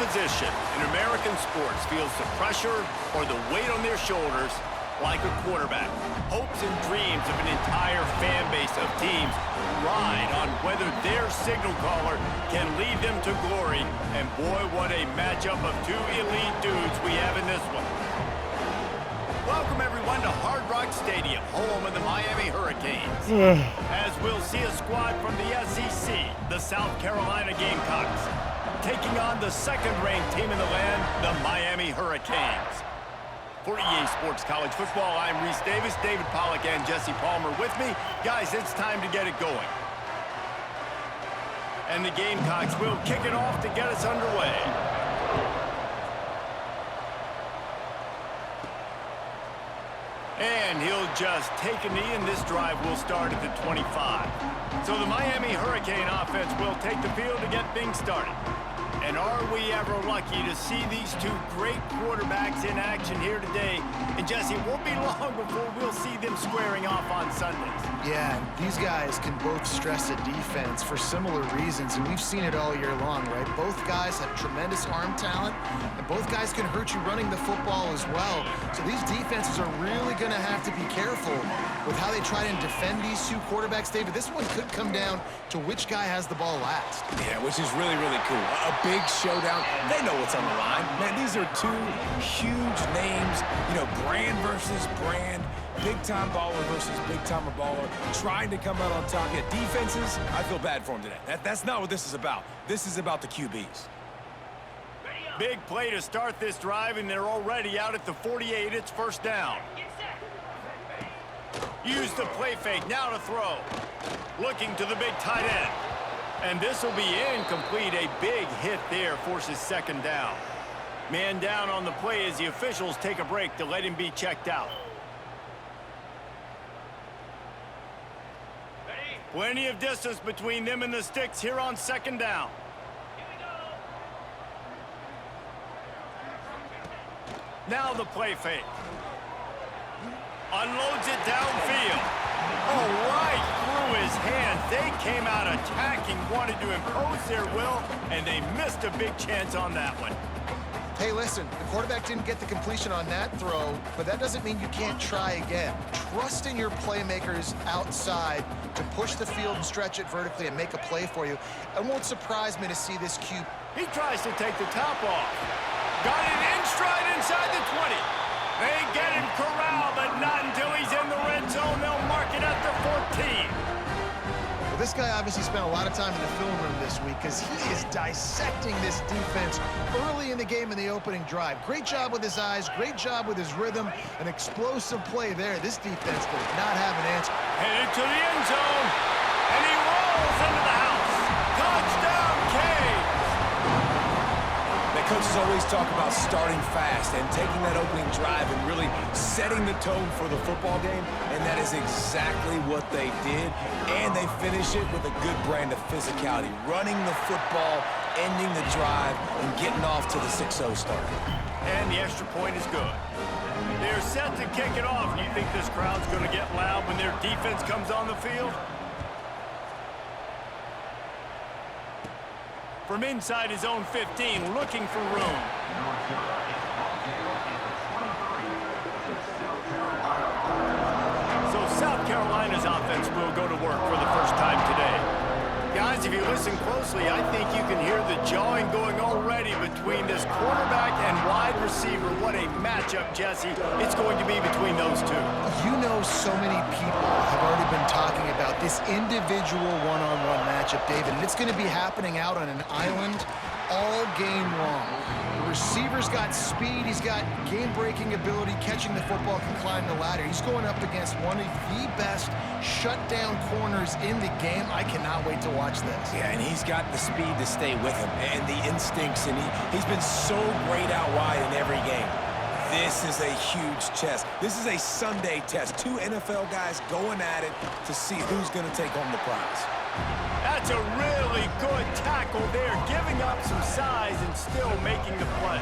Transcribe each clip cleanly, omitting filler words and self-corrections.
position in American sports feels the pressure or the weight on their shoulders like a quarterback. Hopes and dreams of an entire fan base of teams ride on whether their signal caller can lead them to glory. And boy, what a matchup of two elite dudes we have in this one. Welcome, everyone, to Hard Rock Stadium, home of the Miami Hurricanes. As we'll see a squad from the SEC, the South Carolina Gamecocks, taking on the second-ranked team in the land, the Miami Hurricanes. For EA Sports College Football, I'm Reese Davis, David Pollack, and Jesse Palmer with me. Guys, it's time to get it going. And the Gamecocks will kick it off to get us underway. And he'll just take a knee, and this drive will start at the 25. So the Miami Hurricane offense will take the field to get things started. And are we ever lucky to see these two great quarterbacks in action here today? And Jesse, it won't be long before we'll see them squaring off on Sundays. Yeah, these guys can both stress a defense for similar reasons, and we've seen it all year long, right? Both guys have tremendous arm talent, and both guys can hurt you running the football as well. So these defenses are really going to have to be careful with how they try and defend these two quarterbacks. David, this one could come down to which guy has the ball last. Yeah, which is really, really cool. A big showdown. They know what's on the line. Man, these are two huge names, you know, brand versus brand, big-time baller versus big-timer baller, trying to come out on top. Yeah, defenses, I feel bad for them today. That's not what this is about. This is about the QBs. Big play to start this drive, and they're already out at the 48. It's first down. Use the play fake, now to throw. Looking to the big tight end. And this will be incomplete. A big hit there forces second down. Man down on the play as the officials take a break to let him be checked out. Plenty of distance between them and the sticks here on second down. Now the play fake. Unloads it downfield. Oh, right through his hands. They came out attacking, wanted to impose their will, and they missed a big chance on that one. Hey, listen, the quarterback didn't get the completion on that throw, but that doesn't mean you can't try again. Trust in your playmakers outside to push the field and stretch it vertically and make a play for you. It won't surprise me to see this QB. He tries to take the top off. Got it in stride inside the 20. They get him corralled, but not until he's in the red zone. They'll mark it at the 14. Well, this guy obviously spent a lot of time in the film room this week because he is dissecting this defense early in the game in the opening drive. Great job with his eyes, great job with his rhythm, an explosive play there. This defense does not have an answer. Headed to the end zone, and he rolls into the house. Touchdown, Canes! Coaches always talk about starting fast and taking that opening drive and really setting the tone for the football game, and that is exactly what they did, and they finish it with a good brand of physicality, running the football, ending the drive, and getting off to the 6-0 start. And the extra point is good. They're set to kick it off. You think this crowd's going to get loud when their defense comes on the field? From inside his own 15, looking for room. So South Carolina's offense will go to work for the first time today. Guys, if you listen closely, I think you can hear the jawing going already between this quarterback and wide receiver. What a matchup, Jesse, it's going to be between those two. You know, so many people have already been talking about this individual one-on-one matchup, David, and it's going to be happening out on an island all game long. The receiver's got speed, he's got game-breaking ability, catching the football, can climb the ladder. He's going up against one of the best shutdown corners in the game. I cannot wait to watch this. Yeah, and he's got the speed to stay with him and the instincts, and he's been so great out wide in every game. This is a huge test. This is a Sunday test. Two NFL guys going at it to see who's going to take home the prize. That's a really good tackle there, giving up some size and still making the play.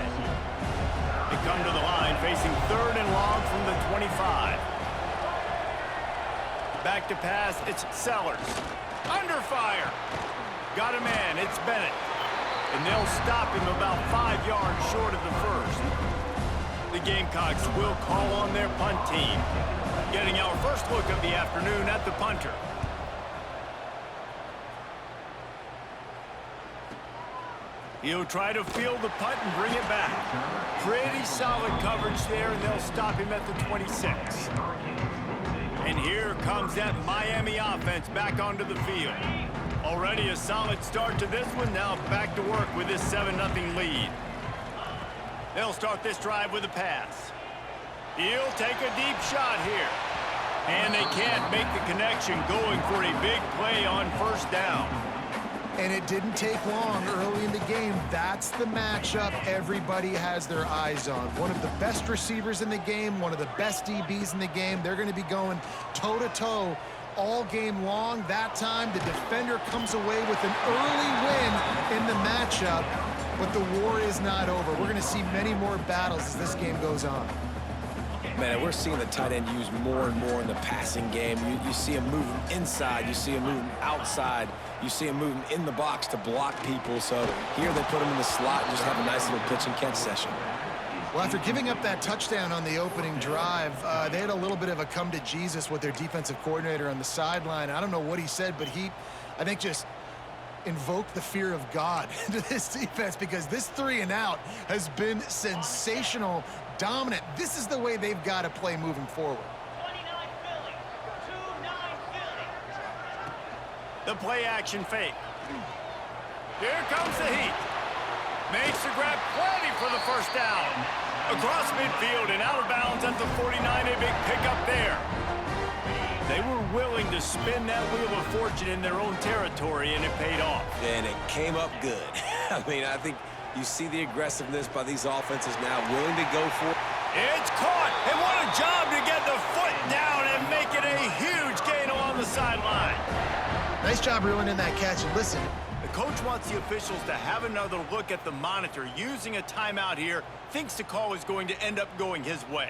They come to the line facing third and long from the 25. Back to pass, it's Sellers. Under fire. Got a man, it's Bennett. and they'll stop him about 5 yards short of the first. The Gamecocks will call on their punt team. Getting our first look of the afternoon at the punter. He'll try to field the punt and bring it back. Pretty solid coverage there, and they'll stop him at the 26. And here comes that Miami offense back onto the field. Already a solid start to this one. Now back to work with this 7-0 lead. They'll start this drive with a pass. He'll take a deep shot here. And they can't make the connection, going for a big play on first down. And it didn't take long early in the game. That's the matchup everybody has their eyes on. One of the best receivers in the game, one of the best DBs in the game. They're going to be going toe-to-toe all game long. That time, the defender comes away with an early win in the matchup, but the war is not over. We're going to see many more battles as this game goes on. Man, we're seeing the tight end used more and more in the passing game. You see him moving inside. You see him moving outside. You see him moving in the box to block people. So here they put him in the slot and just have a nice little pitch and catch session. Well, after giving up that touchdown on the opening drive, they had a little bit of a come to Jesus with their defensive coordinator on the sideline. I don't know what he said, but he, I think, just invoked the fear of God into this defense, because this 3 and out has been sensational, dominant. This is the way they've got to play moving forward. 29 Philly, 2-9 Philly. The play action fake. Here comes the heat. Makes the grab, plenty for the first down. Across midfield and out of bounds at the 49, a big pickup there. They were willing to spin that wheel of fortune in their own territory, and it paid off. And it came up good. I mean, I think you see the aggressiveness by these offenses now, willing to go for it. It's caught, and what a job to get the foot down and make it a huge gain along the sideline. Nice job reeling in that catch. And listen, the coach wants the officials to have another look at the monitor, using a timeout here. Thinks the call is going to end up going his way.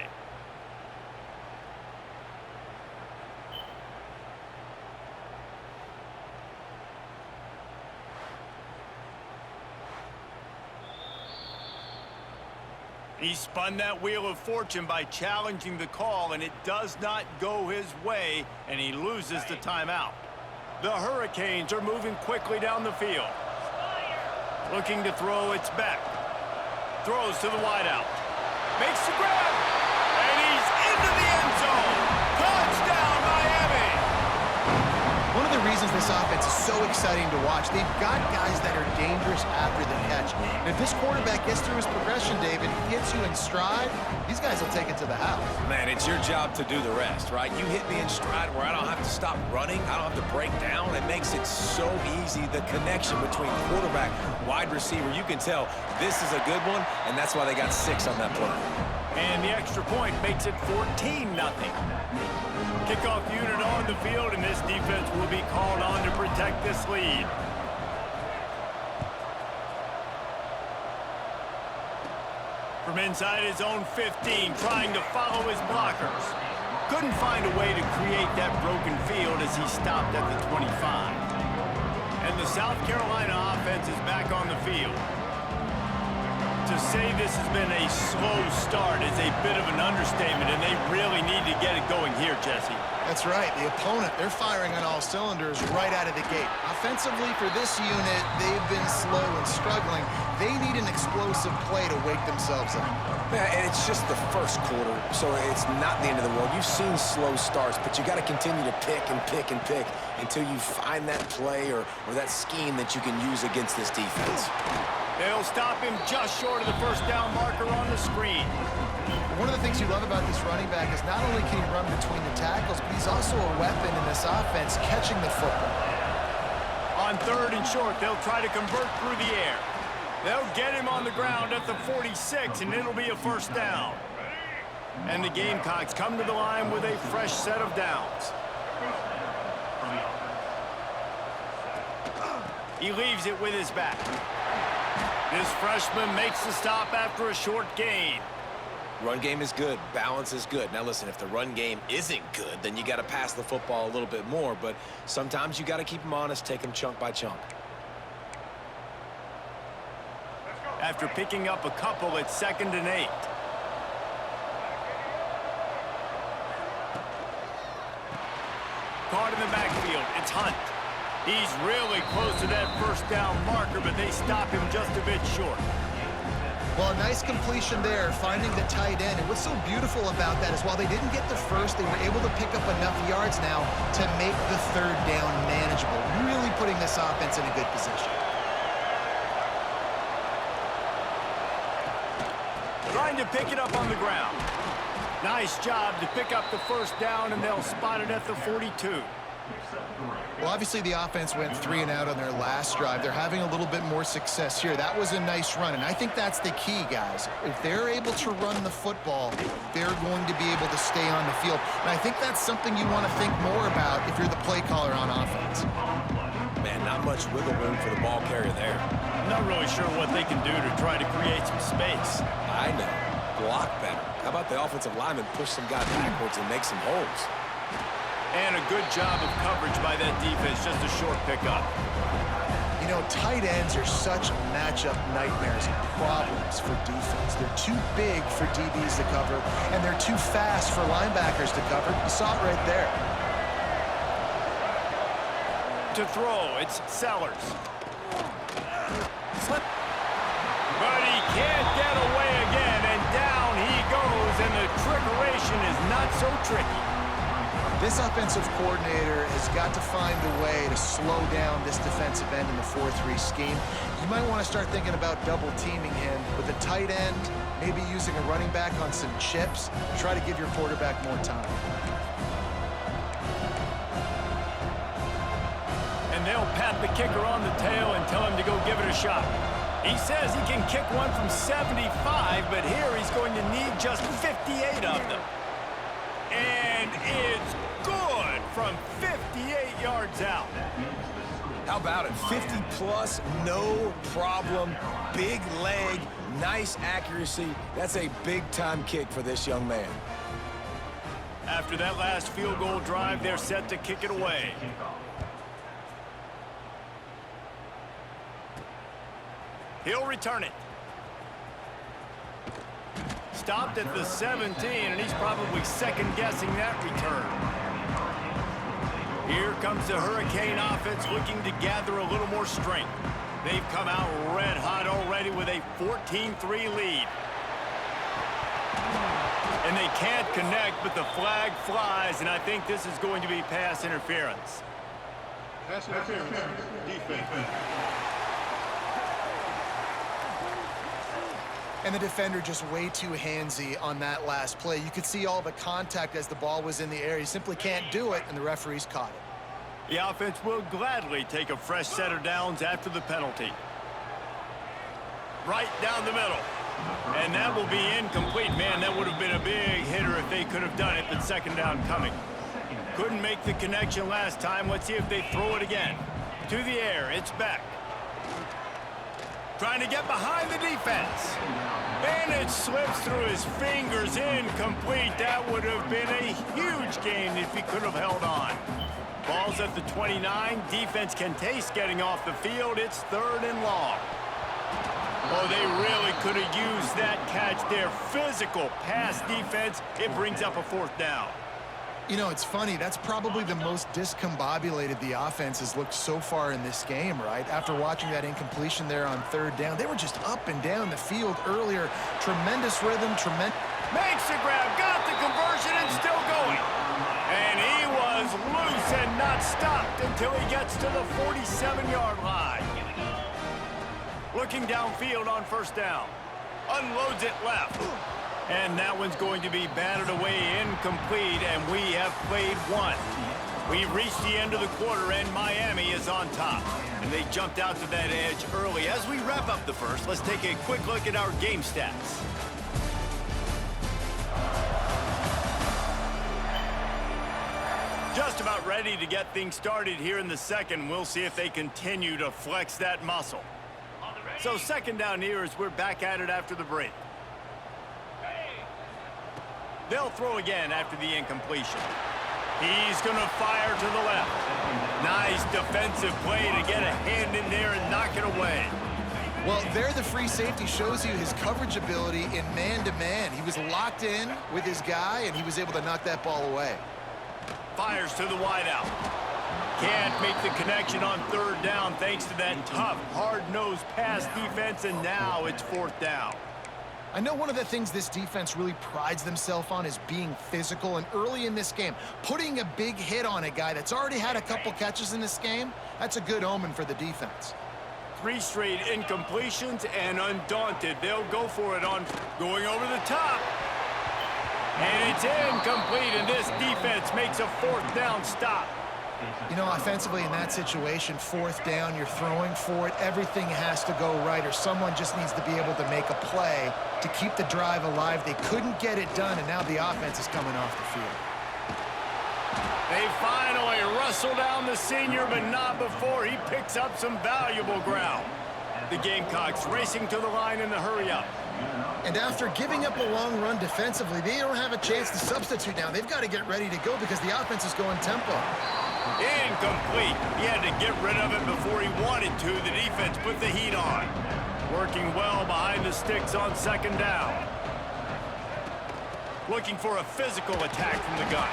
He spun that wheel of fortune by challenging the call, and it does not go his way, and he loses the timeout. The Hurricanes are moving quickly down the field. Looking to throw, it's back. Throws to the wideout. Makes the grab, and he's into the end zone. Touchdown, Miami! one of the reasons this offense is so exciting to watch, they've got guys that are dangerous after the catch. And if this quarterback gets through his progression, David, he gets you in stride, these guys will take it to the house. Man, it's your job to do the rest, right? You hit me in stride where I don't have to stop running. I don't have to break down. It makes it so easy. The connection between quarterback, wide receiver, you can tell this is a good one, and that's why they got 6 on that play. And the extra point makes it 14-0. Kickoff unit on the field, and this defense will be called on to protect this lead. From inside his own 15, trying to follow his blockers. Couldn't find a way to create that broken field as he stopped at the 25. And the South Carolina offense is back on the field. To say this has been a slow start is a bit of an understatement, and they really need to get it going here, Jesse. That's right. The opponent, they're firing on all cylinders right out of the gate. Offensively, for this unit, they've been slow and struggling. They need an explosive play to wake themselves up. Yeah, and it's just the first quarter, so it's not the end of the world. You've seen slow starts, but you got to continue to pick and pick and pick until you find that play or that scheme that you can use against this defense. They'll stop him just short of the first down marker on the screen. One of the things you love about this running back is not only can he run between the tackles, but he's also a weapon in this offense, catching the football. On 3rd and short, they'll try to convert through the air. They'll get him on the ground at the 46, and it'll be a first down. And the Gamecocks come to the line with a fresh set of downs. He leaves it with his back. This freshman makes the stop after a short gain. Run game is good. Balance is good. Now, listen, if the run game isn't good, then you got to pass the football a little bit more. But sometimes you got to keep them honest, take them chunk by chunk. after picking up a couple at 2nd and 8. Caught in the backfield. It's Hunt. He's really close to that first down marker, but they stop him just a bit short. Well, a nice completion there, finding the tight end. And what's so beautiful about that is while they didn't get the first, they were able to pick up enough yards now to make the 3rd down manageable, really putting this offense in a good position. Trying to pick it up on the ground. Nice job to pick up the first down, and they'll spot it at the 42. Well, obviously the offense went 3 and out on their last drive. They're having a little bit more success here. That was a nice run, and I think that's the key, guys. If they're able to run the football, they're going to be able to stay on the field. And I think that's something you want to think more about if you're the play caller on offense. Man, not much wiggle room for the ball carrier there. I'm not really sure what they can do to try to create some space. I know. Block better. How about the offensive lineman push some guy backwards and make some holes? And a good job of coverage by that defense, just a short pickup. You know, tight ends are such matchup nightmares and problems for defense. They're too big for DBs to cover, and they're too fast for linebackers to cover. You saw it right there. To throw, it's Sellers. Slip. But he can't get away again, and down he goes, and the trickeration is not so tricky. This offensive coordinator has got to find a way to slow down this defensive end in the 4-3 scheme. You might want to start thinking about double teaming him with a tight end, maybe using a running back on some chips. Try to give your quarterback more time. And they'll pat the kicker on the tail and tell him to go give it a shot. He says he can kick one from 75, but here he's going to need just 58 of them. And it's good from 58 yards out. How about it? 50-plus, no problem. Big leg, nice accuracy. That's a big-time kick for this young man. After that last field goal drive, they're set to kick it away. He'll return it. Stopped at the 17, and he's probably second-guessing that return. Here comes the Hurricane offense looking to gather a little more strength. They've come out red hot already with a 14-3 lead. And they can't connect, but the flag flies, and I think this is going to be pass interference. Pass interference, defense. And the defender just way too handsy on that last play. You could see all the contact as the ball was in the air. He simply can't do it, and the referees caught it. The offense will gladly take a fresh set of downs after the penalty. Right down the middle. And that will be incomplete. Man, that would have been a big hitter if they could have done it, but 2nd down coming. Couldn't make the connection last time. Let's see if they throw it again. To the air, it's back. Trying to get behind the defense. And it slips through his fingers, incomplete. That would have been a huge gain if he could have held on. Ball's at the 29. Defense can taste getting off the field. It's 3rd and long. Oh, they really could have used that catch there. Physical pass defense. It brings up a 4th down. You know, it's funny. That's probably the most discombobulated the offense has looked so far in this game, right? After watching that incompletion there on 3rd down, they were just up and down the field earlier. Tremendous rhythm, tremendous. Makes the grab, got the conversion, and still going. And he was loose and not stopped until he gets to the 47-yard line. Looking downfield on 1st down. Unloads it left. And that one's going to be batted away incomplete, and we have played one. We've reached the end of the quarter, and Miami is on top. And they jumped out to that edge early. As we wrap up the first, let's take a quick look at our game stats. Just about ready to get things started here in the second. We'll see if they continue to flex that muscle. So 2nd down here as we're back at it after the break. They'll throw again after the incompletion. He's going to fire to the left. Nice defensive play to get a hand in there and knock it away. Well, there the free safety shows you his coverage ability in man-to-man. He was locked in with his guy, and he was able to knock that ball away. Fires to the wideout. Can't make the connection on third down thanks to that tough, hard-nosed pass defense, and now it's fourth down. I know one of the things this defense really prides themselves on is being physical, and early in this game, putting a big hit on a guy that's already had a couple catches in this game, that's a good omen for the defense. 3 straight incompletions, and undaunted, they'll go for it on going over the top. And it's incomplete, and this defense makes a fourth down stop. You know, offensively in that situation, fourth down, you're throwing for it, everything has to go right, or someone just needs to be able to make a play to keep the drive alive. They couldn't get it done, and now the offense is coming off the field. They finally wrestle down the senior, but not before he picks up some valuable ground. The Gamecocks racing to the line in the hurry-up. And after giving up a long run defensively, they don't have a chance to substitute now. They've got to get ready to go because the offense is going tempo. Incomplete. He had to get rid of it before he wanted to. The defense put the heat on. Working well behind the sticks on second down. Looking for a physical attack from the gun.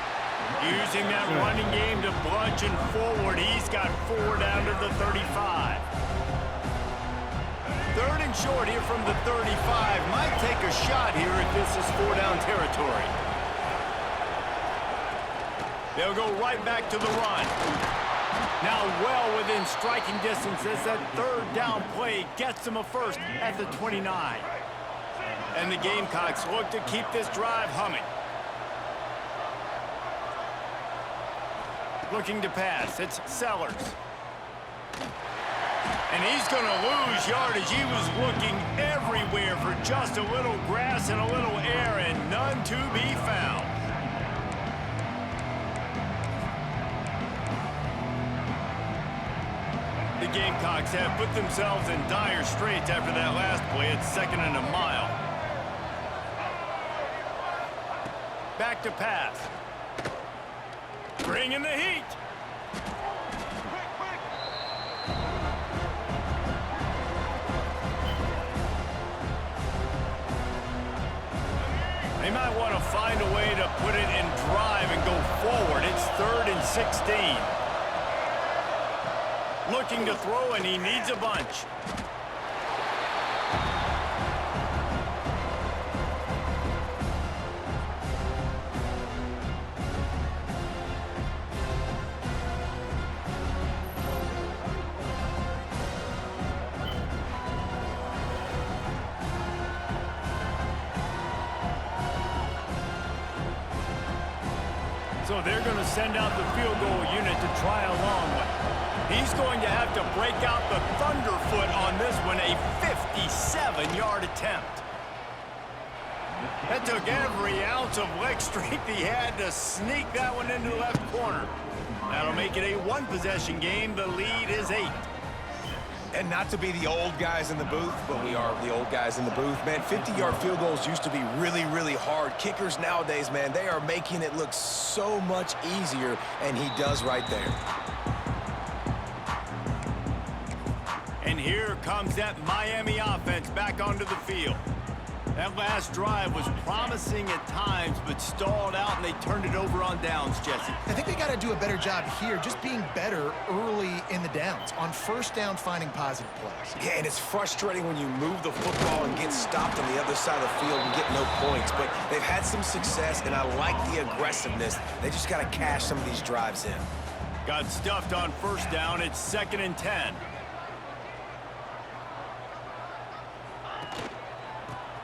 Using that running game to bludgeon forward. He's got 4 down to the 35. Third and short here from the 35. Might take a shot here if this is 4 down territory. They'll go right back to the run. Now well within striking distance as that third down play gets them a first at the 29. And the Gamecocks look to keep this drive humming. Looking to pass, it's Sellers. And he's going to lose yardage. He was looking everywhere for just a little grass and a little air, and none to be found. The Gamecocks have put themselves in dire straits after that last play. It's 2nd and a mile. Back to pass. Bringing the heat. They might want to find a way to put it in drive and go forward. It's 3rd and 16. Looking to throw, and he needs a bunch. So they're going to send out the field goal unit to try a long one. He's going to have to break out the thunderfoot on this one, a 57-yard attempt. That took every ounce of leg strength he had to sneak that one into the left corner. That'll make it a one-possession game. The lead is 8. And not to be the old guys in the booth, but we are the old guys in the booth, man. 50-yard field goals used to be really, really hard. Kickers nowadays, man, they are making it look so much easier, and he does right there. And here comes that Miami offense back onto the field. That last drive was promising at times, but stalled out, and they turned it over on downs, Jesse. I think they got to do a better job here, just being better early in the downs, on first down finding positive plays. Yeah, and it's frustrating when you move the football and get stopped on the other side of the field and get no points, but they've had some success, and I like the aggressiveness. They just got to cash some of these drives in. Got stuffed on first down. It's 2nd and 10.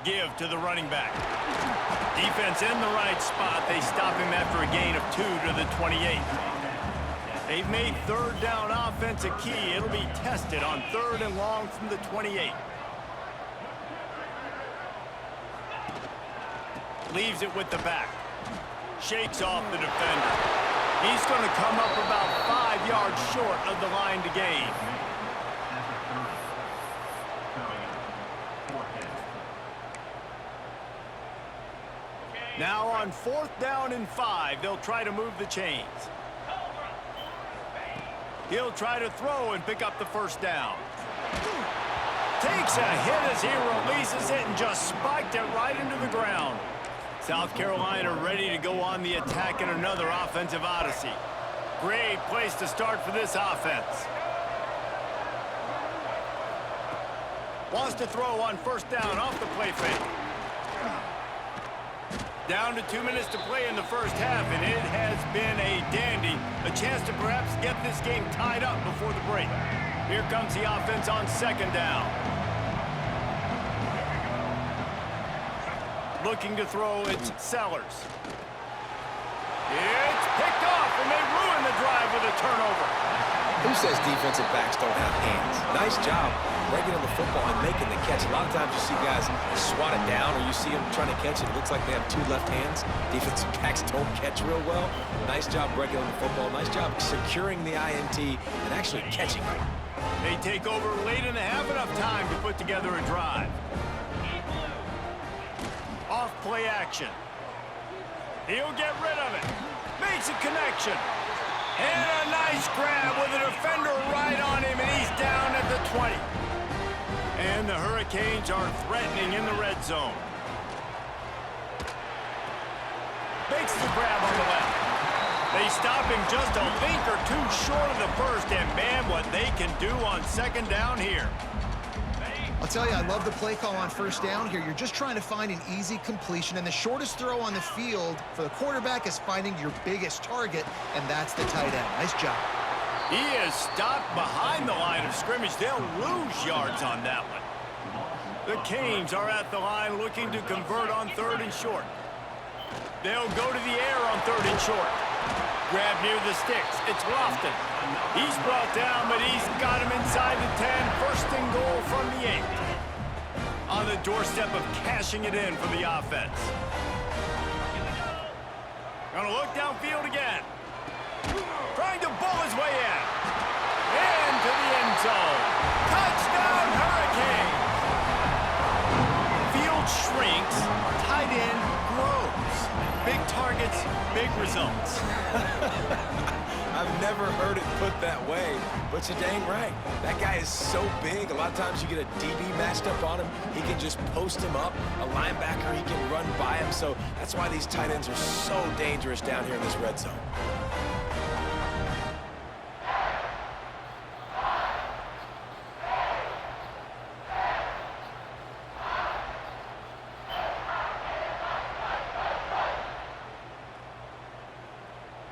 Give to the running back. Defense in the right spot. They stop him after a gain of 2 to the 28. They've made third down offense a key. It'll be tested on 3rd and long from the 28. Leaves it with the back. Shakes off the defender. He's going to come up about 5 yards short of the line to gain. Now on 4th down and 5, they'll try to move the chains. He'll try to throw and pick up the first down. Takes a hit as he releases it and just spiked it right into the ground. South Carolina ready to go on the attack in another offensive odyssey. Great place to start for this offense. Wants to throw on first down off the play fake. Down to 2 minutes to play in the first half, and it has been a dandy. A chance to perhaps get this game tied up before the break. Here comes the offense on second down. Looking to throw, it's Sellers. It's picked off, and they ruin the drive with a turnover. Who says defensive backs don't have hands? Nice job breaking on the football and making the catch. A lot of times you see guys swat it down, or you see them trying to catch it. It looks like they have 2 left hands. Defensive backs don't catch real well. Nice job breaking on the football. Nice job securing the INT and actually catching it. They take over late and have enough time to put together a drive. Off play action. He'll get rid of it. Makes a connection. And a nice grab with a defender right on him, and he's down at the 20. And the Hurricanes are threatening in the red zone. Makes the grab on the left. They stop him just a link or two short of the first, and man, what they can do on second down here. I'll tell you, I love the play call on first down here. You're just trying to find an easy completion, and the shortest throw on the field for the quarterback is finding your biggest target, and that's the tight end. Nice job. He is stopped behind the line of scrimmage. They'll lose yards on that one. The Canes are at the line looking to convert on third and short. They'll go to the air on third and short. Grab near the sticks. It's Lofton. He's brought down, but he's got him inside the 10. First and goal from the 8. On the doorstep of cashing it in for the offense. Gonna look downfield again. Trying to bull his way in. Into the end zone. Touchdown, Hurricanes. Field shrinks. Tight end grows. Big targets, big results. I've never heard it put that way, but you're dang right. That guy is so big. A lot of times you get a DB matched up on him. He can just post him up. A linebacker, he can run by him. So that's why these tight ends are so dangerous down here in this red zone.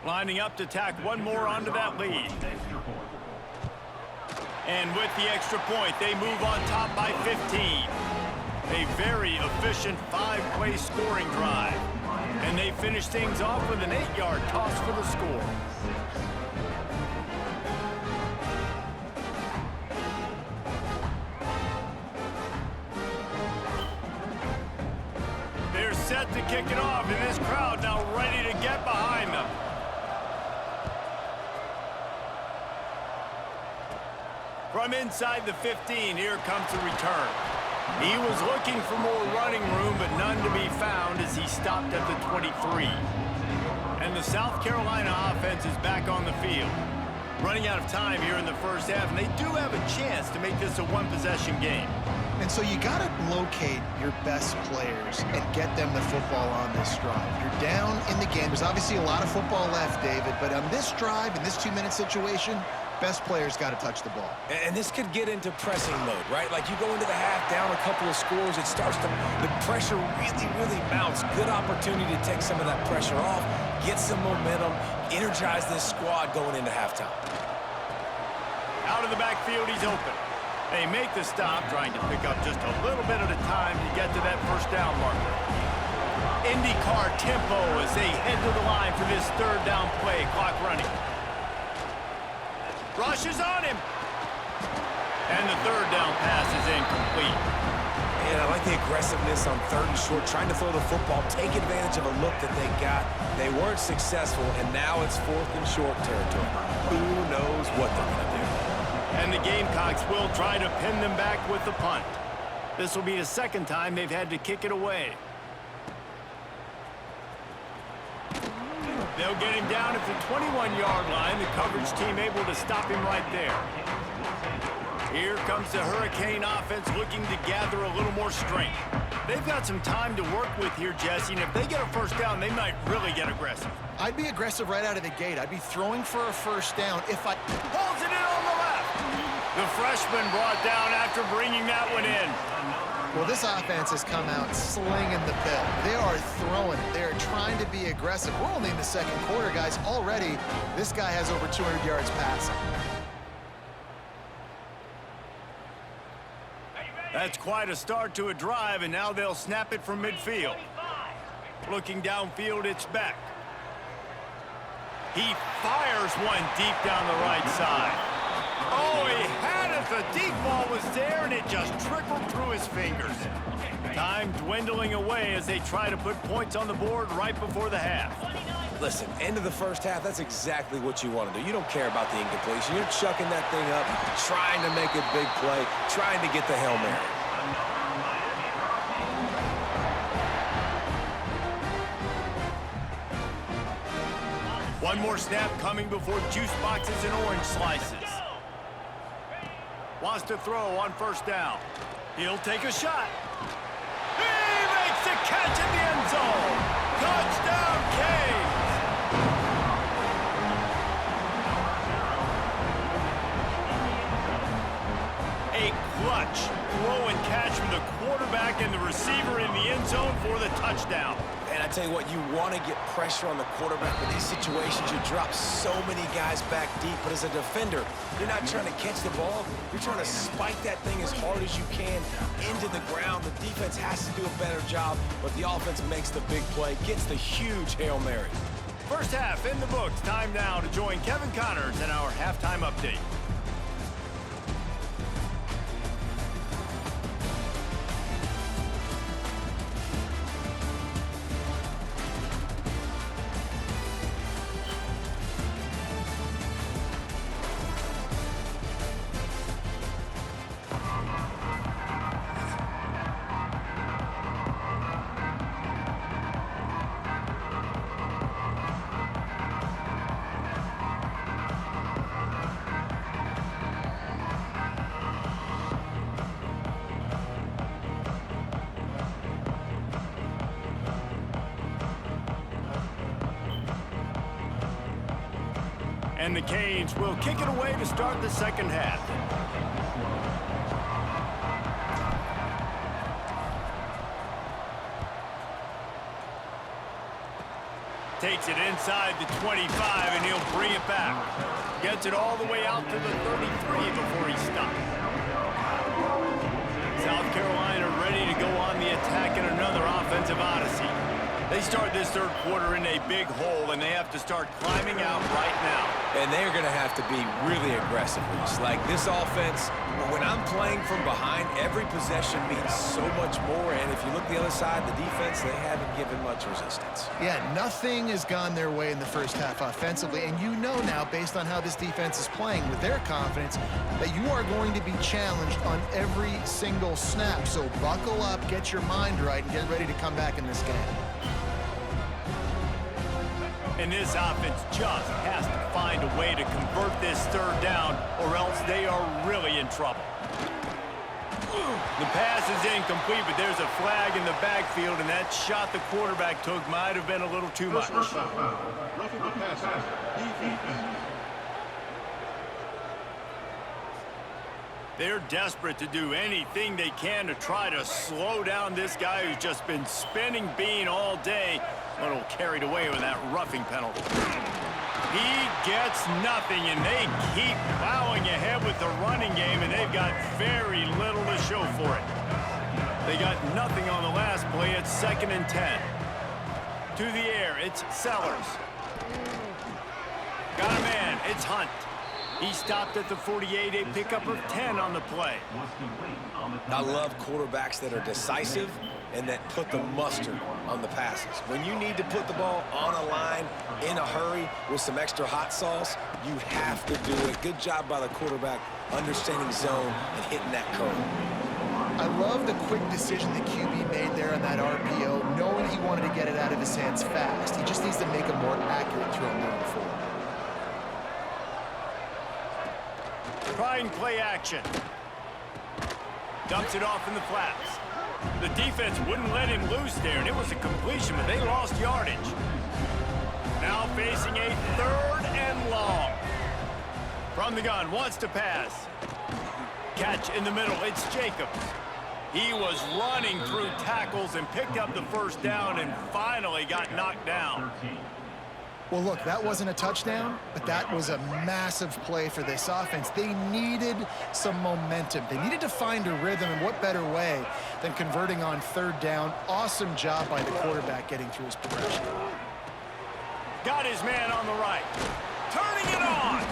Lining up to tack one more onto that lead. And with the extra point, they move on top by 15. A very efficient 5-play scoring drive. And they finish things off with an 8-yard toss for the score. They're set to kick it off, and this crowd now ready to get behind them. From inside the 15, here comes the return. He was looking for more running room, but none to be found as he stopped at the 23. And the South Carolina offense is back on the field. Running out of time here in the first half, and they do have a chance to make this a one-possession game. And so you got to locate your best players and get them the football on this drive. You're down in the game. There's obviously a lot of football left, David, but on this drive, in this 2-minute situation, best players got to touch the ball. And this could get into pressing mode, right? Like you go into the half, down a couple of scores, it starts to, the pressure really mounts. Good opportunity to take some of that pressure off, get some momentum, energize this squad going into halftime. Out of the backfield, he's open. They make the stop, trying to pick up just a little bit at a time to get to that first down marker. IndyCar tempo as they head to the line for this third down play, clock running. Rushes on him. And the third down pass is incomplete. And I like the aggressiveness on third and short, trying to throw the football, take advantage of a look that they got. They weren't successful, and now it's fourth and short territory. Who knows what they're going to do? And the Gamecocks will try to pin them back with the punt. This will be the second time they've had to kick it away. They'll get him down at the 21-yard line. The coverage team able to stop him right there. Here comes the Hurricane offense looking to gather a little more strength. They've got some time to work with here, Jesse, and if they get a first down, they might really get aggressive. I'd be aggressive right out of the gate. I'd be throwing for a first down if I... Pulls it in on the left. The freshman brought down after bringing that one in. Well, this offense has come out slinging the pill. They are throwing it. They are trying to be aggressive. We're only in the second quarter, guys. Already, this guy has over 200 yards passing. That's quite a start to a drive, and now they'll snap it from midfield. Looking downfield, it's Beck. He fires one deep down the right side. Oh, he had it. The deep ball was there, and it just trickled through his fingers. Time dwindling away as they try to put points on the board right before the half. Listen, end of the first half, that's exactly what you want to do. You don't care about the incompletion. You're chucking that thing up, trying to make a big play, trying to get the Hail Mary. One more snap coming before juice boxes and orange slices. Wants to throw on first down. He'll take a shot. He makes the catch in the end zone. Touchdown, Canes! A clutch throw and catch from the quarterback and the receiver in the end zone for the touchdown. And I tell you what, you want to get pressure on the quarterback. In these situations, you drop so many guys back deep. But as a defender, you're not trying to catch the ball. You're trying to spike that thing as hard as you can into the ground. The defense has to do a better job, but the offense makes the big play, gets the huge Hail Mary. First half in the books. Time now to join Kevin Connors in our halftime update. And the Canes will kick it away to start the second half. Takes it inside the 25, and he'll bring it back. Gets it all the way out to the 33 before he stops. South Carolina ready to go on the attack in another offensive odyssey. They start this third quarter in a big hole, and they have to start climbing out right now. And they're going to have to be really aggressive, Reese. Like this offense, when I'm playing from behind, every possession means so much more. And if you look the other side, the defense, they haven't given much resistance. Yeah, nothing has gone their way in the first half offensively. And you know now, based on how this defense is playing with their confidence, that you are going to be challenged on every single snap. So buckle up, get your mind right, and get ready to come back in this game. And this offense just has to find a way to convert this third down, or else they are really in trouble. The pass is incomplete, but there's a flag in the backfield, and that shot the quarterback took might have been a little too much. Roughing the passer. Defense. They're desperate to do anything they can to try to slow down this guy who's just been spinning bean all day. A little carried away with that roughing penalty. He gets nothing, and they keep plowing ahead with the running game, and they've got very little to show for it. They got nothing on the last play. It's 2nd and 10. To the air, it's Sellers. Got a man, it's Hunt. He stopped at the 48, a pickup of 10 on the play. I love quarterbacks that are decisive and that put the mustard on the passes. When you need to put the ball on a line in a hurry with some extra hot sauce, you have to do it. Good job by the quarterback understanding zone and hitting that curve. I love the quick decision the QB made there on that RPO, knowing he wanted to get it out of his hands fast. He just needs to make a more accurate throw moving forward. Trying play action. Dumps it off in the flats. The defense wouldn't let him loose there, and it was a completion, but they lost yardage. Now facing a 3rd and long. From the gun, wants to pass. Catch in the middle, it's Jacobs. He was running through tackles and picked up the first down and finally got knocked down. Well, look, that wasn't a touchdown, but that was a massive play for this offense. They needed some momentum. They needed to find a rhythm, and what better way than converting on 3rd down. Awesome job by the quarterback getting through his progression. Got his man on the right. Turning it on.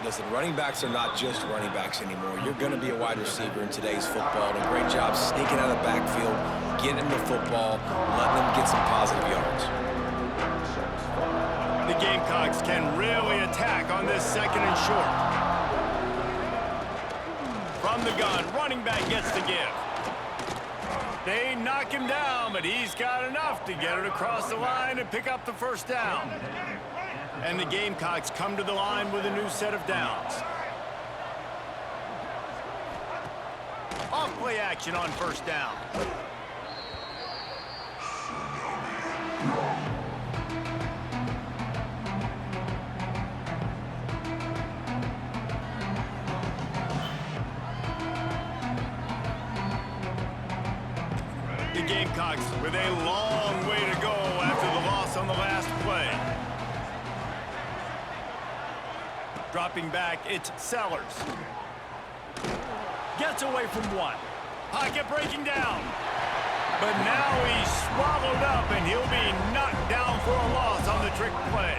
Listen, running backs are not just running backs anymore. You're going to be a wide receiver in today's football. And a great job sneaking out of the backfield, getting him the football, letting him get some positive yards. The Gamecocks can really attack on this 2nd and short. From the gun, running back gets the give. They knock him down, but he's got enough to get it across the line and pick up the first down. And the Gamecocks come to the line with a new set of downs. Off play action on 1st down. The Gamecocks with a long way to go after the loss on the last play. Dropping back, it's Sellers. Gets away from one. Pocket breaking down. But now he's swallowed up, and he'll be knocked down for a loss on the trick play.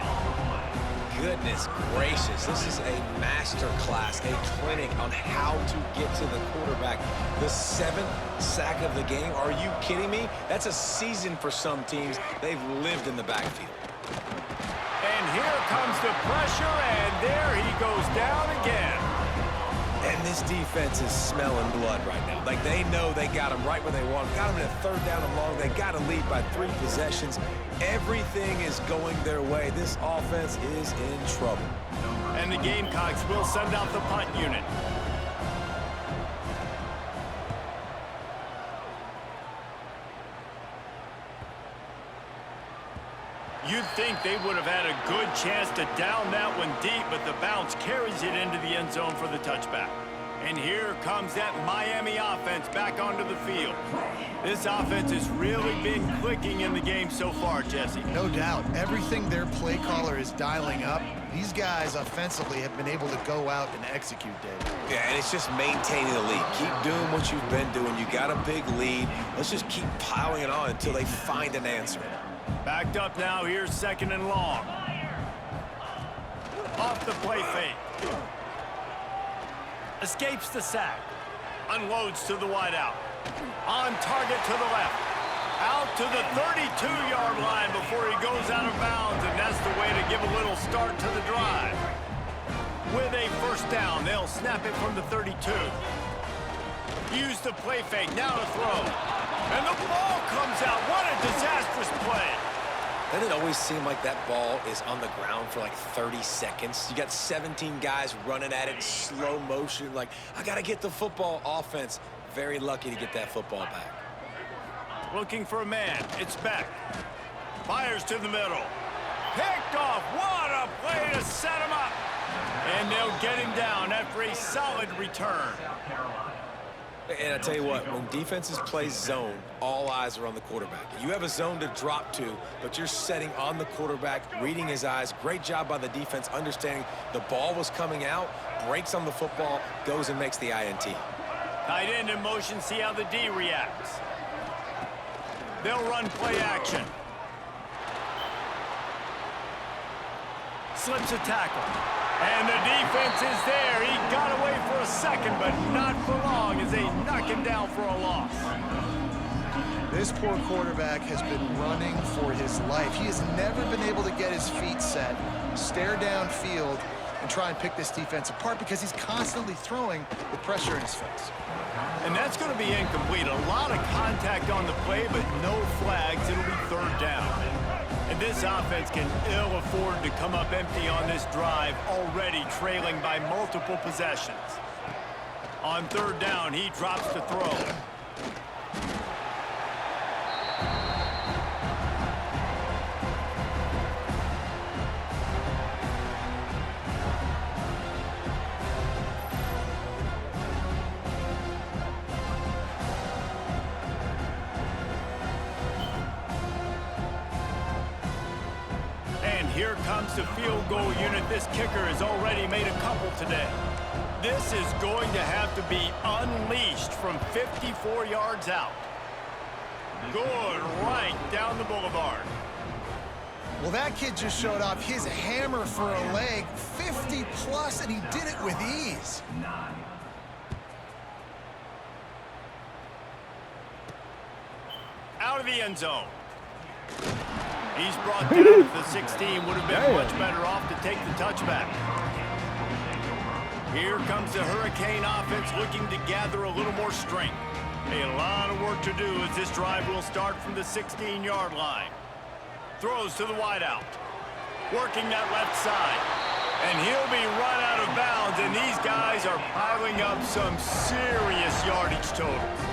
Goodness gracious, this is a master class, a clinic on how to get to the quarterback. The 7th sack of the game, are you kidding me? That's a season for some teams. They've lived in the backfield. And here comes the pressure, and there he goes down again. And this defense is smelling blood right now. Like, they know they got him right where they want him. Got him in a 3rd down and long. They got to lead by 3 possessions. Everything is going their way. This offense is in trouble. And the Gamecocks will send out the punt unit. You'd think they would have had a good chance to down that one deep, but the bounce carries it into the end zone for the touchback. And here comes that Miami offense back onto the field. This offense has really been clicking in the game so far, Jesse. No doubt. Everything their play caller is dialing up, these guys offensively have been able to go out and execute, Dave. Yeah, and it's just maintaining the lead. Keep doing what you've been doing. You got a big lead. Let's just keep piling it on until they find an answer. Backed up now, here's 2nd and long. Off the play fake. Escapes the sack. Unloads to the wideout. On target to the left. Out to the 32-yard line before he goes out of bounds, and that's the way to give a little start to the drive. With a 1st down, they'll snap it from the 32. Use the play fake, now to throw. And the ball comes out. What a disastrous play. Doesn't it always seem like that ball is on the ground for like 30 seconds? You got 17 guys running at it in slow motion. Like, I got to get the football. Offense, very lucky to get that football back. Looking for a man. It's Beck. Fires to the middle. Picked off. What a play to set him up. And they'll get him down after a solid return. And I tell you what, when defenses play zone, all eyes are on the quarterback. You have a zone to drop to, but you're setting on the quarterback, reading his eyes. Great job by the defense, understanding the ball was coming out, breaks on the football, goes and makes the INT. Tight end in motion, see how the D reacts. They'll run play action. Slips a tackle. And the defense is there. He got away for a second, but not for long as they knock him down for a loss. This poor quarterback has been running for his life. He has never been able to get his feet set, stare downfield, and try and pick this defense apart because he's constantly throwing with pressure in his face. And that's going to be incomplete. A lot of contact on the play, but no flags. It'll be 3rd down. And this offense can ill afford to come up empty on this drive, already trailing by multiple possessions. On third down, he drops to throw. And here comes the field goal unit. This kicker has already made a couple today. This is going to have to be unleashed from 54 yards out. Good right down the boulevard. Well, that kid just showed off his hammer for a leg, 50 plus, and he did it with ease. Out of the end zone. He's brought down at the 16. Would have been much better off to take the touchback. Here comes the Hurricane offense looking to gather a little more strength. A lot of work to do as this drive will start from the 16-yard line. Throws to the wideout. Working that left side. And he'll be run out of bounds, and these guys are piling up some serious yardage totals.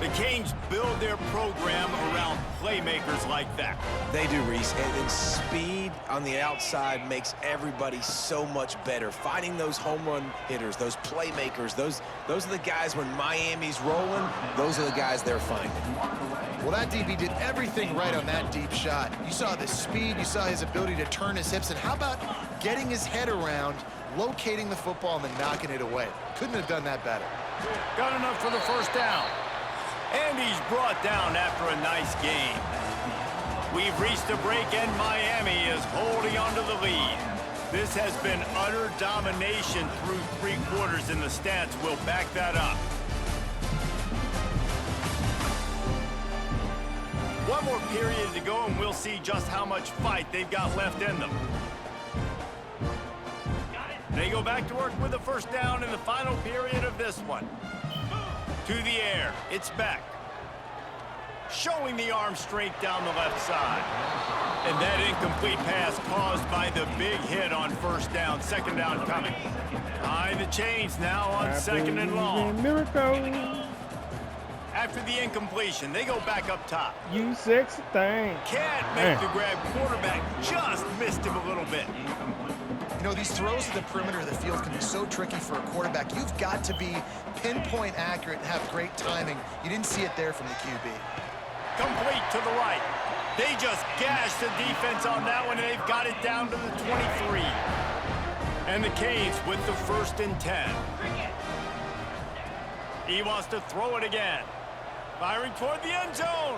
The Canes build their program around playmakers like that. They do, Reese, and speed on the outside makes everybody so much better. Finding those home run hitters, those playmakers, those are the guys when Miami's rolling, those are the guys they're finding. Well, that DB did everything right on that deep shot. You saw the speed, you saw his ability to turn his hips, and how about getting his head around, locating the football, and then knocking it away? Couldn't have done that better. Got enough for the first down. And he's brought down after a nice game. We've reached a break, and Miami is holding on to the lead. This has been utter domination through 3 quarters, and the stats will back that up. One more period to go, and we'll see just how much fight they've got left in them. They go back to work with the first down in the final period of this one. To the air, it's Beck. Showing the arm strength down the left side. And that incomplete pass caused by the big hit on first down. Second down coming. Behind the chains now on second and long. Miracle. After the incompletion, they go back up top. You sexy thing. Can't make the grab. Quarterback just missed him a little bit. You know, these throws to the perimeter of the field can be so tricky for a quarterback. You've got to be pinpoint accurate and have great timing. You didn't see it there from the QB. Complete to the right. They just gashed the defense on that one, and they've got it down to the 23. And the Canes with the 1st and 10. He wants to throw it again. Firing toward the end zone.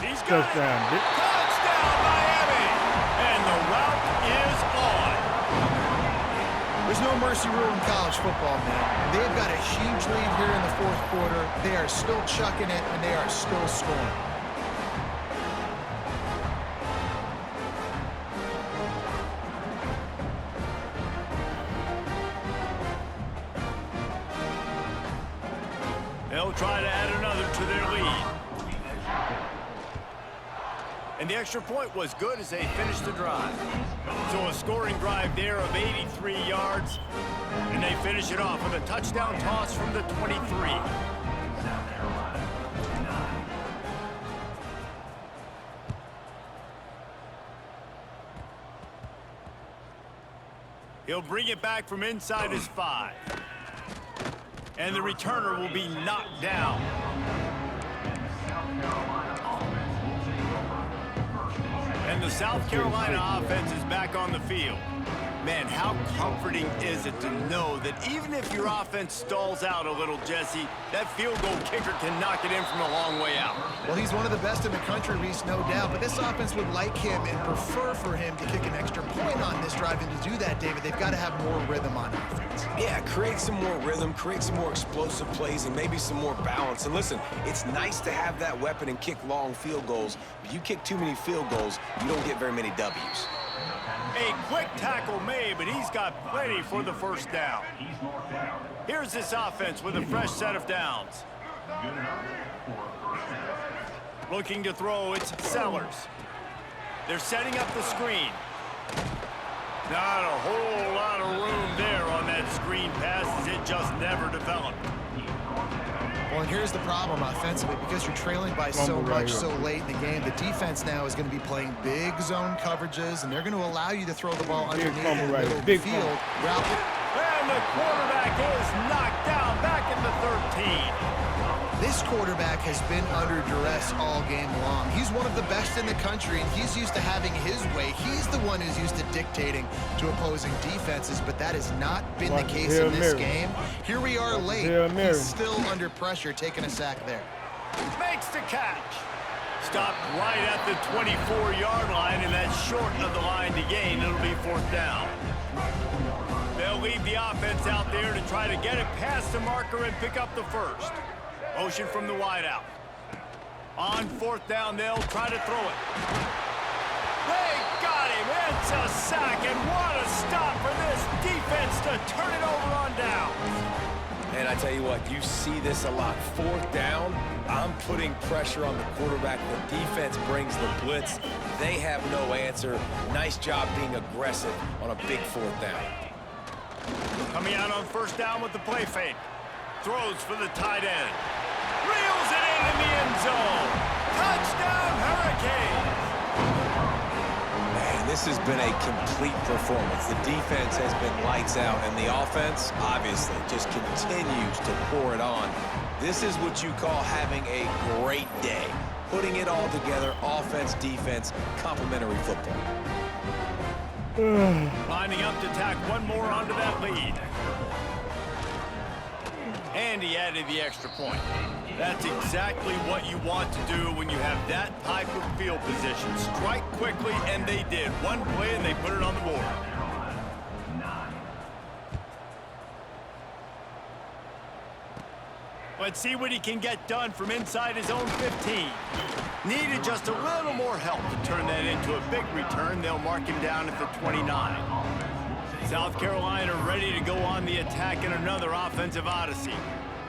He's got Touchdown, it. Touchdown, Miami. And the route is on. There's no mercy rule in college football, man. They've got a huge lead here in the 4th quarter. They are still chucking it, and they are still scoring. They'll try to add another to their lead. And the extra point was good as they finished the drive. So a scoring drive there of 83 yards. And they finish it off with a touchdown toss from the 23. He'll bring it back from inside his 5. And the returner will be knocked down. And the South Carolina offense is back on the field. Man, how comforting is it to know that even if your offense stalls out a little, Jesse, that field goal kicker can knock it in from a long way out. Well, he's one of the best in the country, Reese, no doubt. But this offense would like him and prefer for him to kick an extra point on this drive. And to do that, David, they've got to have more rhythm on offense. Yeah, create some more rhythm, create some more explosive plays, and maybe some more balance. And listen, it's nice to have that weapon and kick long field goals, but you kick too many field goals, you don't get very many W's. A quick tackle made, but he's got plenty for the first down. Here's this offense with a fresh set of downs. Looking to throw, it's Sellers. They're setting up the screen. Not a whole lot of room there on that screen. screen passes, it just never developed. Well, and here's the problem offensively. Because you're trailing by so much so late in the game, the defense now is going to be playing big zone coverages, and they're going to allow you to throw the ball underneath in the middle of the field. And the quarterback is knocked down back in the 13. This quarterback has been under duress all game long. He's one of the best in the country, and he's used to having his way. He's the one who's used to dictating to opposing defenses, but that has not been the case in this game. Here we are late. He's still under pressure, taking a sack there. Makes the catch. Stopped right at the 24-yard line, and that's short of the line to gain. It'll be 4th down. They'll leave the offense out there to try to get it past the marker and pick up the first. Motion from the wideout. On 4th down, they'll try to throw it. They got him. It's a sack, and what a stop for this defense to turn it over on down. And I tell you what, you see this a lot. 4th down, I'm putting pressure on the quarterback. The defense brings the blitz. They have no answer. Nice job being aggressive on a big 4th down. Coming out on 1st down with the play fake. Throws for the tight end. Reels it in the end zone. Touchdown, Hurricanes. Man, this has been a complete performance. The defense has been lights out, and the offense, obviously, just continues to pour it on. This is what you call having a great day. Putting it all together, offense, defense, complementary football. Lining up to tack one more onto that lead. And he added the extra point. That's exactly what you want to do when you have that type of field position. Strike quickly, and they did. One play, and they put it on the board. Let's see what he can get done from inside his own 15. Needed just a little more help to turn that into a big return. They'll mark him down at the 29. South Carolina ready to go on the attack in another offensive odyssey.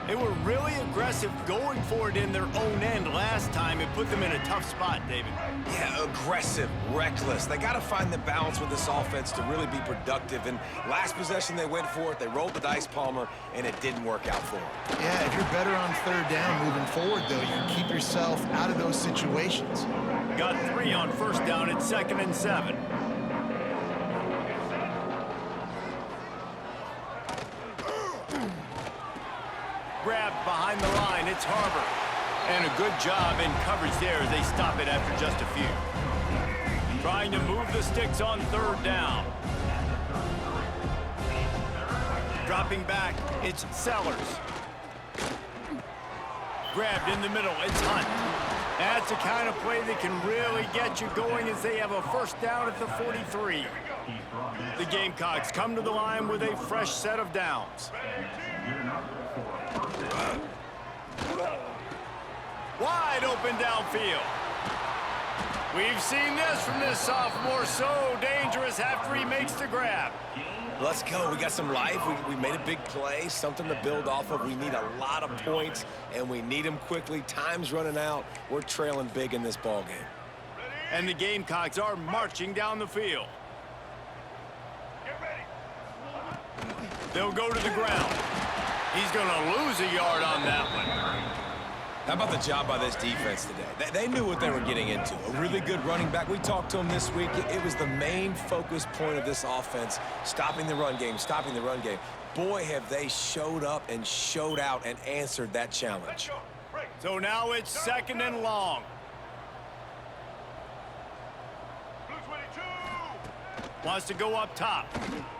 They were really aggressive going for it in their own end last time. It put them in a tough spot, David. Yeah, aggressive, reckless. They got to find the balance with this offense to really be productive. And last possession, they went for it. They rolled the dice, Palmer, and it didn't work out for them. Yeah, if you're better on 3rd down moving forward, though, you can keep yourself out of those situations. Got 3 on 1st down at 2nd and 7. Grabbed behind the line, it's Harbor. And a good job in coverage there as they stop it after just a few. Trying to move the sticks on 3rd down. Dropping back, it's Sellers. Grabbed in the middle, it's Hunt. That's the kind of play that can really get you going as they have a 1st down at the 43. The Gamecocks come to the line with a fresh set of downs. Wide open downfield. We've seen this from this sophomore, so dangerous after he makes the grab. Let's go. We got some life. We made a big play, something to build off of. We need a lot of points, and we need them quickly. Time's running out. We're trailing big in this ball game. And the Gamecocks are marching down the field. They'll go to the ground. He's going to lose a yard on that one. How about the job by this defense today? They knew what they were getting into. A really good running back. We talked to him this week. It was the main focus point of this offense, stopping the run game, stopping the run game. Boy, have they showed up and showed out and answered that challenge. So now it's 2nd and long. Wants to go up top.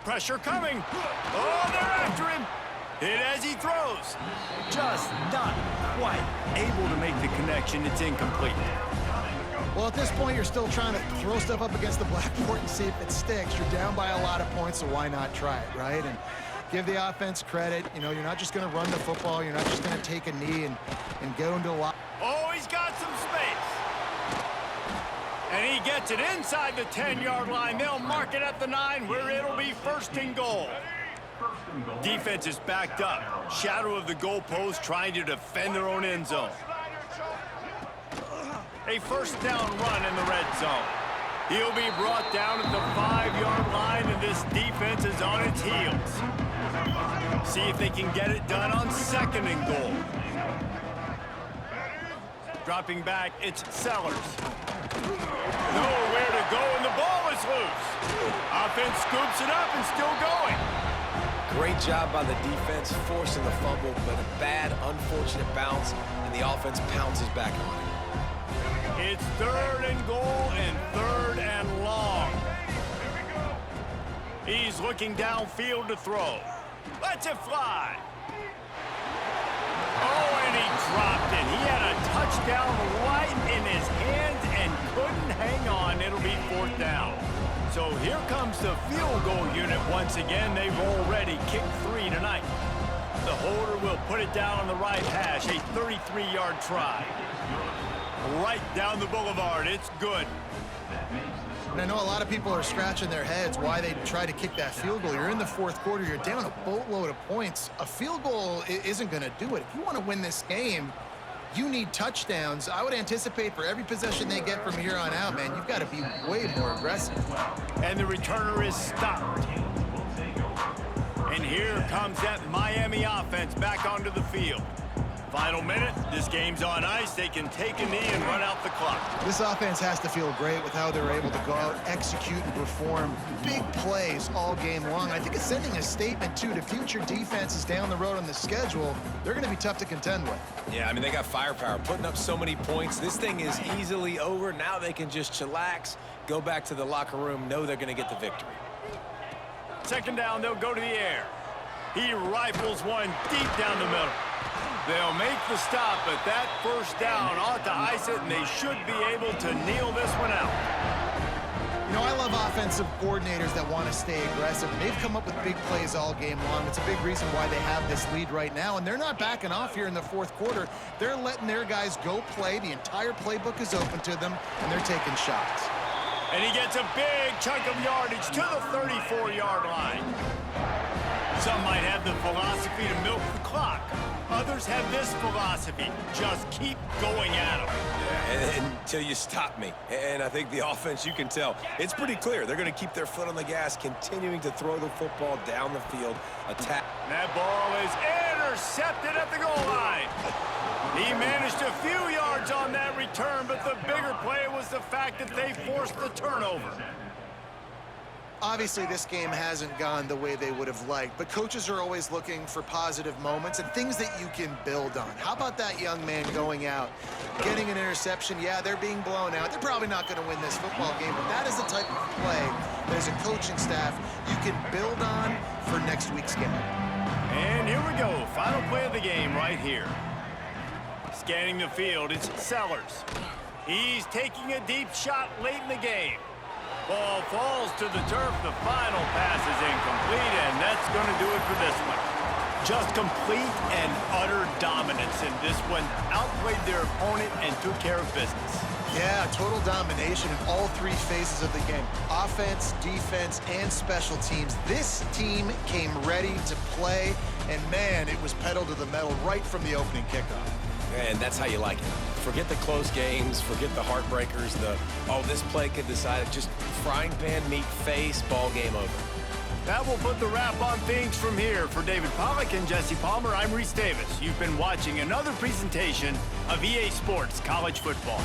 Pressure coming. Oh, they're after him. Hit as he throws. Just not quite able to make the connection. It's incomplete. Well, at this point, you're still trying to throw stuff up against the blackboard and see if it sticks. You're down by a lot of points, so why not try it, right? And give the offense credit. You know, you're not just going to run the football. You're not just going to take a knee and go into a lot. Oh, he's got some space. And he gets it inside the 10-yard line. They'll mark it at the 9 where it'll be 1st and goal. Defense is backed up. Shadow of the goalpost trying to defend their own end zone. A 1st down run in the red zone. He'll be brought down at the 5-yard line, and this defense is on its heels. See if they can get it done on 2nd and goal. Dropping back, it's Sellers. Nowhere to go, and the ball is loose. Offense scoops it up and still going. Great job by the defense, forcing the fumble, but a bad, unfortunate bounce, and the offense pounces back on it. It's 3rd and goal and 3rd and long. He's looking downfield to throw. Lets it fly. Oh, and he dropped it. He had a touchdown right in his hands and couldn't hang on. It'll be 4th down. So here comes the field goal unit once again. They've already kicked 3 tonight. The holder will put it down on the right hash. A 33-yard try. Right down the boulevard. It's good. And I know a lot of people are scratching their heads why they try to kick that field goal. You're in the 4th quarter. You're down a boatload of points. A field goal isn't going to do it. If you want to win this game, you need touchdowns. I would anticipate for every possession they get from here on out, man, you've got to be way more aggressive. And the returner is stopped. And here comes that Miami offense back onto the field. Final minute, this game's on ice. They can take a knee and run out the clock. This offense has to feel great with how they're able to go out, execute, and perform big plays all game long. I think it's sending a statement, too, to future defenses down the road on the schedule. They're going to be tough to contend with. Yeah, I mean, they got firepower, putting up so many points. This thing is easily over. Now they can just chillax, go back to the locker room, know they're going to get the victory. 2nd down, they'll go to the air. He rifles one deep down the middle. They'll make the stop, but that 1st down ought to ice it, and they should be able to kneel this one out. You know, I love offensive coordinators that want to stay aggressive. They've come up with big plays all game long. It's a big reason why they have this lead right now, and they're not backing off here in the 4th quarter. They're letting their guys go play. The entire playbook is open to them, and they're taking shots. And he gets a big chunk of yardage to the 34-yard line. Some might have the philosophy to milk the clock. Others have this philosophy. Just keep going at them. Yeah, until you stop me. And I think the offense, you can tell, it's pretty clear. They're going to keep their foot on the gas, continuing to throw the football down the field. Attack. That ball is intercepted at the goal line. He managed a few yards on that return, but the bigger play was the fact that they forced the turnover. Obviously, this game hasn't gone the way they would have liked, but coaches are always looking for positive moments and things that you can build on. How about that young man going out, getting an interception? Yeah, they're being blown out. They're probably not going to win this football game, but that is the type of play that as a coaching staff you can build on for next week's game. And here we go. Final play of the game right here. Scanning the field, it's Sellers. He's taking a deep shot late in the game. Ball falls to the turf. The final pass is incomplete, and that's going to do it for this one. Just complete and utter dominance in this one. Outplayed their opponent and took care of business. Yeah, total domination in all 3 phases of the game. Offense, defense, and special teams. This team came ready to play, and man, it was pedal to the metal right from the opening kickoff. And that's how you like it. Forget the close games, forget the heartbreakers, this play could decide it. Just frying pan meat face, ball game over. That will put the wrap on things from here. For David Pollack and Jesse Palmer, I'm Reese Davis. You've been watching another presentation of EA Sports College Football.